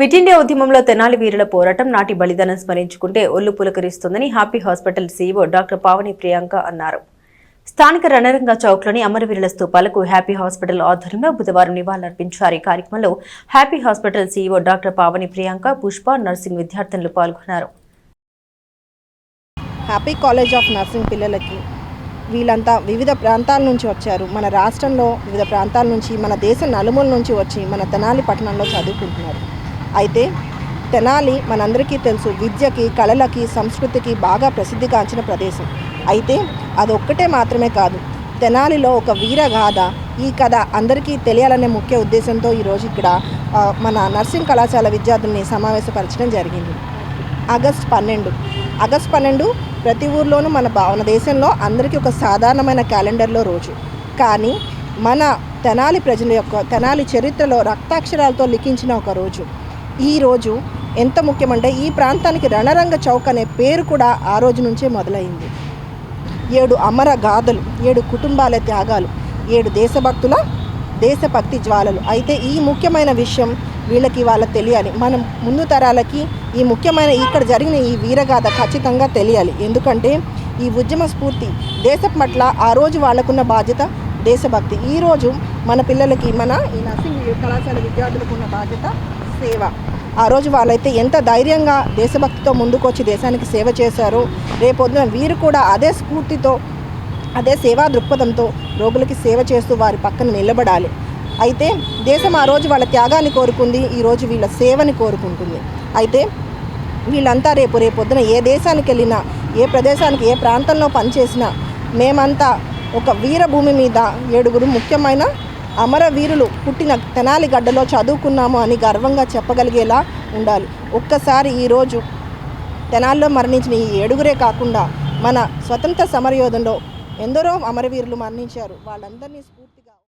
Quit India ఉద్యమంలో తెనాలి వీరుల పోరాటం నాటి బలిదానం స్మరించుకుంటే ఒళ్లు పులకరిస్తుందని happy hospital CEO doctor Pavani Priyanka అన్నారు. స్థానిక రణరంగ చౌక్లోని అమరవీరుల స్తూపాలకు హ్యాపీ హాస్పిటల్ ఆధ్వర్యంలో బుధవారం నివాళులర్పించారు. ఈ కార్యక్రమంలో happy hospital CEO doctor Pavani Priyanka, Pushpa, nursing విద్యార్థులు పాల్గొన్నారు. హ్యాపీ కాలేజ్ ఆఫ్ నర్సింగ్ పిల్లలకి వీళ్ళంతా వివిధ ప్రాంతాల నుంచి వచ్చారు. మన రాష్ట్రంలో వివిధ ప్రాంతాల నుంచి, మన దేశ నలుమూల నుంచి వచ్చి మన తెనాలి పట్టణంలో చదువుకుంటున్నారు. అయితే తెనాలి మనందరికీ తెలుసు, విద్యకి, కళలకి, సంస్కృతికి బాగా ప్రసిద్ధిగాంచిన ప్రదేశం. అయితే అదొక్కటే మాత్రమే కాదు, తెనాలిలో ఒక వీరగాథ. ఈ కథ అందరికీ తెలియాలనే ముఖ్య ఉద్దేశంతో ఈరోజు ఇక్కడ మన నర్సింగ్ కళాశాల విద్యార్థుల్ని సమావేశపరచడం జరిగింది. ఆగస్టు 12 ప్రతి ఊర్లోనూ మన దేశంలో అందరికీ ఒక సాధారణమైన క్యాలెండర్లో రోజు. కానీ మన తెనాలి ప్రజల యొక్క తెనాలి చరిత్రలో రక్తాక్షరాలతో లిఖించిన ఒక రోజు. ఈ రోజు ఎంత ముఖ్యమంటే, ఈ ప్రాంతానికి రణరంగ చౌక్ అనే పేరు కూడా ఆ రోజు నుంచే మొదలైంది. 7 అమర గాథలు, 7 కుటుంబాల త్యాగాలు, 7 దేశభక్తుల దేశభక్తి జ్వాలలు. అయితే ఈ ముఖ్యమైన విషయం వీళ్ళకి వాళ్ళకి తెలియాలి. మనం ముందు తరాలకి ఈ ముఖ్యమైన ఇక్కడ జరిగిన ఈ వీరగాథ ఖచ్చితంగా తెలియాలి. ఎందుకంటే ఈ ఉద్యమ స్ఫూర్తి దేశం పట్ల ఆ రోజు వాళ్ళకున్న బాధ్యత దేశభక్తి. ఈరోజు మన పిల్లలకి, మన ఈ నర్సింగ్ కళాశాల విద్యార్థులకు ఉన్న బాధ్యత సేవ. ఆ రోజు వాళ్ళైతే ఎంత ధైర్యంగా దేశభక్తితో ముందుకొచ్చి దేశానికి సేవ చేశారో, రేపొద్దున వీరు కూడా అదే స్ఫూర్తితో, అదే సేవా దృక్పథంతో రోగులకి సేవ చేస్తూ వారి పక్కన నిలబడాలి. అయితే దేశం ఆ రోజు వాళ్ళ త్యాగాన్ని కోరుకుంది, ఈరోజు వీళ్ళ సేవని కోరుకుంటుంది. అయితే వీళ్ళంతా రేపొద్దున ఏ దేశానికి వెళ్ళినా, ఏ ప్రదేశానికి, ఏ ప్రాంతంలో పనిచేసినా, మేమంతా ఒక వీరభూమి మీద 7 ముఖ్యమైన అమరవీరులు పుట్టిన తెనాలి గడ్డలో చదువుకున్నాము అని గర్వంగా చెప్పగలిగేలా ఉండాలి. ఒక్కసారి ఈరోజు తెనాలిలో మరణించిన ఈ 7 కాకుండా మన స్వతంత్ర సమరయోధంలో ఎందరో అమరవీరులు మరణించారు. వాళ్ళందరినీ స్ఫూర్తి